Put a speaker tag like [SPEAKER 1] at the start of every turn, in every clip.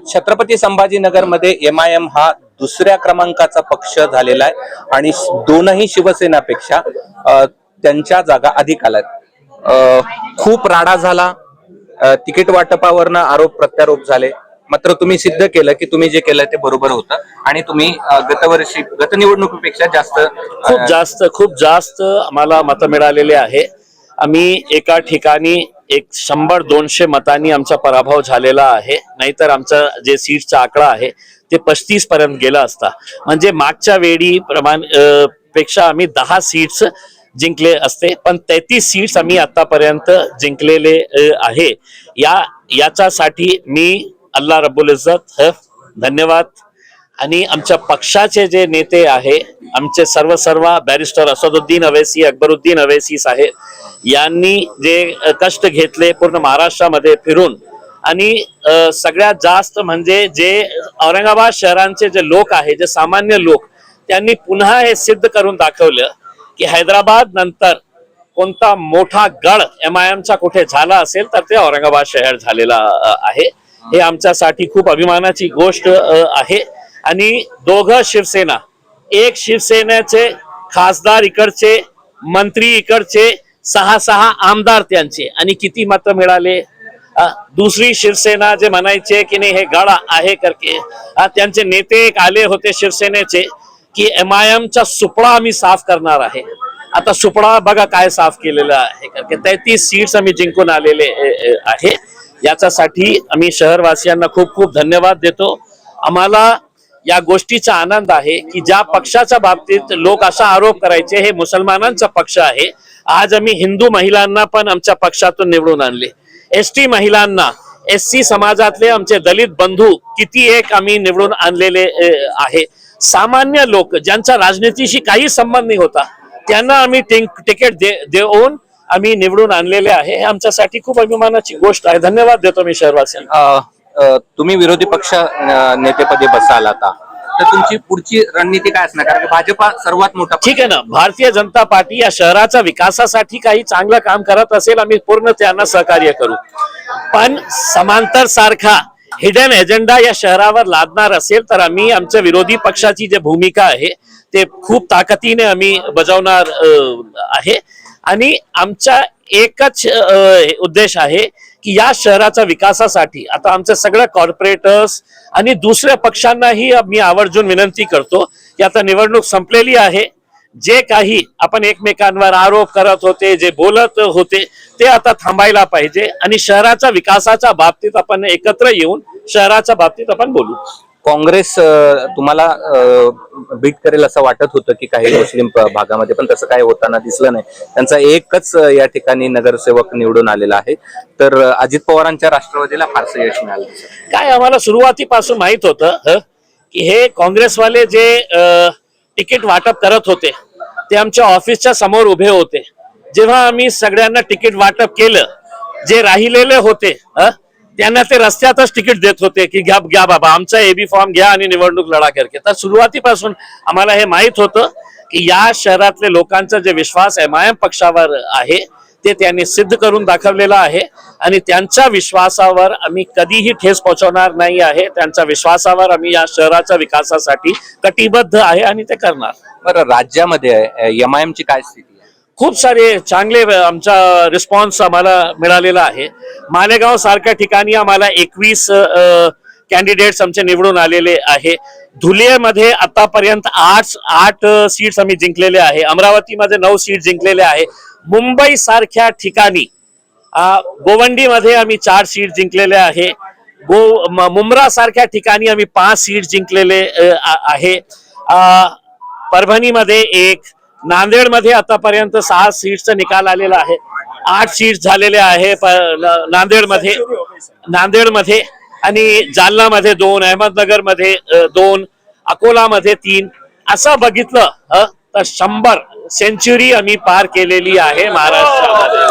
[SPEAKER 1] Chhatrapati संभाजीनगरमध्ये MIM हा दुसऱ्या क्रमांकाचा पक्ष झालेला आहे आणि दोनही शिवसेनापेक्षा त्यांच्या जागा अधिक आल्यात। खूप राडा झाला, तिकीट वाटपावरनं आरोप प्रत्यारोप झाले, मात्र तुम्ही सिद्ध केलं की तुम्ही जे केलं ते बरोबर होतं आणि तुम्ही गत निवडणुकीपेक्षा
[SPEAKER 2] खूप जास्त आम्हाला मतं मिळालेले आहे। आम्ही एका ठिकाणी 100-200 मतांनी आमचा पराभव झालेला आहे, नाहीतर आमचा जे सीटचा आकडा आहे ते 35 पर्यंत गेला असता। म्हणजे मागच्या वेळी पेक्षा आम्ही 10 सीट्स जिंकले असते, पण 33 सीट्स आम्ही आतापर्यंत जिंकलेले आहे। याच्यासाठी मी अल्लाह रब्बुल इज्जत धन्यवाद। आणि आमच्या पक्षाचे जे नेते आहे, आमचे सर्व बॅरिस्टर असदुद्दीन अवैसी, अकबरुद्दीन अवैसी साहेब यांनी जे कष्ट घेतले पूर्ण महाराष्ट्रामध्ये फिरून, आणि सगळ्यात जास्त म्हणजे जे औरंगाबाद शहरांचे जे लोक आहे, जे सामान्य लोक, त्यांनी पुन्हा हे सिद्ध करून दाखवलं की हैदराबाद नंतर कोणता मोठा गड MIMचा कुठे झाला असेल तर ते औरंगाबाद शहर झालेला आहे। हे आमच्यासाठी खूप अभिमानाची गोष्ट आहे। आणि दोघं शिवसेना, एक शिवसेनेचे खासदार इकडचे, मंत्री इकडचे, 6 आमदार त्यांचे, आणि किती मतं मिळाले। दुसरी शिवसेना जे म्हणायचे की नाही हे गड आहे करके, त्यांचे नेते एक आले होते शिवसेनेचे की MIMचा सुपडा आम्ही साफ करणार आहे। आता सुपडा बघा काय साफ केलेला आहे करके 33 सीट्स आम्ही जिंकून आलेले आहे। याच्यासाठी आम्ही शहरवासियांना खूप खूप धन्यवाद देतो। आम्हाला या गोष्टीचा आनंद आहे की ज्या पक्षाच्या बाबतीत लोक असा आरोप करायचे हे मुसलमानांचा पक्ष आहे, आज आम्ही हिंदू महिलांना पण आमच्या पक्षातून निवडून आणले, ST महिलांना, SC समाजातले आमचे दलित बंधू किती एक आम्ही निवडून आणलेले आहे। सामान्य लोक ज्यांचा राजनीतीशी काही संबंध नाही होता त्यांना आम्ही तिकीट देऊन आम्ही निवडून आणलेले आहे। हे आमच्यासाठी खूप अभिमानाची गोष्ट आहे। धन्यवाद देतो मी शहरवासियांना।
[SPEAKER 1] तुम्ही विरोधी पक्ष नेतेपदी बसाल आता, तर तुमची पुढची रणनीती काय असणार? कारण भाजपा सर्वात मोठा
[SPEAKER 2] ठीक आहे ना, भारतीय जनता पार्टी या शहराच्या विकासासाठी काही चांगलं काम करत असेल, आम्ही पूर्ण त्यांना सहकार्य करू, पण समांतर सारखा हिडन एजेंडा या शहरावर लादणार असेल तर आम्ही आमच्या विरोधी पक्षाची जी भूमिका आहे ते खूप ताकदीने आम्ही बजावणार आहे। आणि आमचा एकच उद्देश आहे की या शहराच्या विकासासाठी आता आमचे सगळे कॉर्पोरेटर्स आणि दुसऱ्या पक्षांनाही मी आवर्जून विनंती करतो की आता निवडणूक संपलेली आहे, जे काही आपण एकमेकांवर आरोप करत होते, जे बोलत होते ते आता थांबायला पाहिजे आणि शहराच्या विकासाच्या बाबतीत आपण एकत्र येऊन शहराच्या बाबतीत आपण बोलू।
[SPEAKER 1] काँग्रेस तुम्हाला बीट करेल असं वाटत होतं की काही मुस्लिम भागामध्ये, पण तसं काही होताना दिसलं नाही। त्यांचा एकच या ठिकाणी नगरसेवक निवडून आलेला आहे, तर अजित पवारांच्या राष्ट्रवादीला फारसं यश मिळालं
[SPEAKER 2] काय? आम्हाला सुरुवातीपासून माहित होतं की हे काँग्रेसवाले जे तिकीट वाटप करत होते ते आमच्या ऑफिसच्या समोर उभे होते। जेव्हा आम्ही सगळ्यांना तिकीट वाटप केलं, जे राहिलेले होते त्यांना ते रस्त्यातच तिकीट देत होते की घ्या बाबा आमचा AB फॉर्म घ्या आणि निवडणूक लढा करके। तर सुरुवातीपासून आम्हाला हे माहित होतं की या शहरातले लोकांचा जे विश्वास MIM पक्षावर आहे ते त्यांनी सिद्ध करून दाखवलेला आहे आणि त्यांच्या विश्वासावर आम्ही कधीही ठेस पोहोचवणार नाही आहे। त्यांच्या विश्वासावर आम्ही या शहराच्या विकासासाठी कटिबद्ध आहे आणि ते करणार।
[SPEAKER 1] बरं, राज्यामध्ये MIM ची काय स्थिती?
[SPEAKER 2] खूप सारे चांगले आमचा रिस्पॉन्स आम्हाला मिळालेला आहे। मालेगाव सारख्या ठिकाणी आम्हाला 21 कॅन्डिडेट्स आमचे निवडून आलेले आहे। धुलेमध्ये आतापर्यंत 8 सीट्स आम्ही जिंकलेले आहे। अमरावतीमध्ये 9 सीट जिंकलेले आहे। मुंबई सारख्या ठिकाणी गोवंडीमध्ये आम्ही 4 सीट जिंकलेले आहे। मुंब्रा सारख्या ठिकाणी आम्ही 5 सीट जिंकलेले आहे। परभणीमध्ये 1, नांदेडमध्ये आतापर्यंत 6 सीटचा निकाल आलेला आहे। 8 सीट झालेले आहे नांदेडमध्ये आणि जालनामध्ये 2, अहमदनगरमध्ये 2, अकोलामध्ये 3, असं बघितलं तर 100 सेंचुरी आम्ही पार केलेली आहे महाराष्ट्रामध्ये।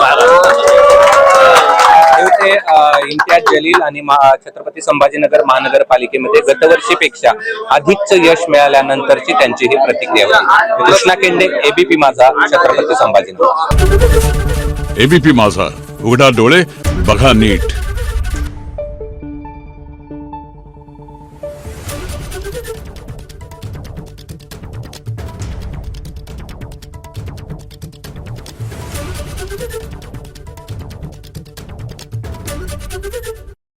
[SPEAKER 1] इम्तियाज जलील आणि छत्रपती संभाजीनगर महानगरपालिकेमध्ये गतवर्षीपेक्षा अधिकचं यश मिळाल्यानंतरची त्यांची ही प्रतिक्रिया होती। कृष्णा केंडे, ABP माझा, छत्रपती संभाजीनगर।
[SPEAKER 3] ABP माझा, उघडा डोळे बघा नीट। आहे